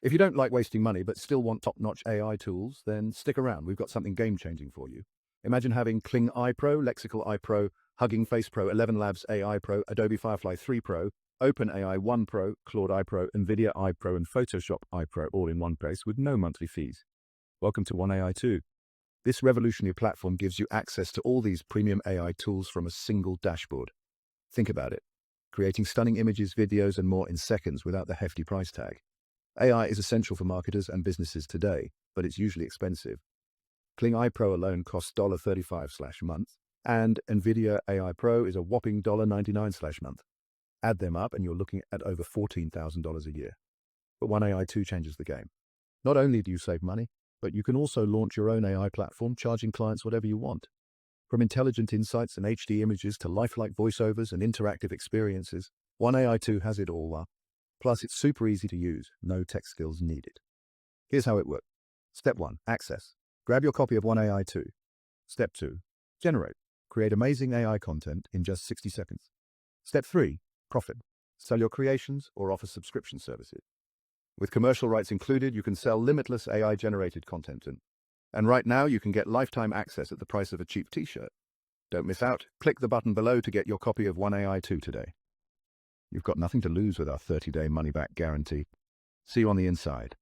If you don't like wasting money but still want top-notch AI tools, then stick around. We've got something game-changing for you. Imagine having Kling I Pro, Lexical I Pro, Hugging Face Pro, 11 Labs AI Pro, Adobe Firefly 3 Pro, OpenAI 1 Pro, Claude I Pro, Nvidia I Pro, and Photoshop I Pro all in one place with no monthly fees. Welcome to OneAi 2. This revolutionary platform gives you access to all these premium AI tools from a single dashboard. Think about it. Creating stunning images, videos, and more in seconds without the hefty price tag. AI is essential for marketers and businesses today, but it's usually expensive. Kling I Pro alone costs $35/month, and Nvidia AI Pro is a whopping $99/month. Add them up and you're looking at over $14,000 a year. But OneAi 2 changes the game. Not only do you save money, but you can also launch your own AI platform, charging clients whatever you want. From intelligent insights and HD images to lifelike voiceovers and interactive experiences, OneAi 2 has it all. Plus, it's super easy to use, no tech skills needed. Here's how it works. Step 1, access. Grab your copy of OneAi 2. Step 2, generate. Create amazing AI content in just 60 seconds. Step 3, profit. Sell your creations or offer subscription services. With commercial rights included, you can sell limitless AI-generated content. And right now, you can get lifetime access at the price of a cheap t-shirt. Don't miss out. Click the button below to get your copy of OneAi 2 today. You've got nothing to lose with our 30-day money-back guarantee. See you on the inside.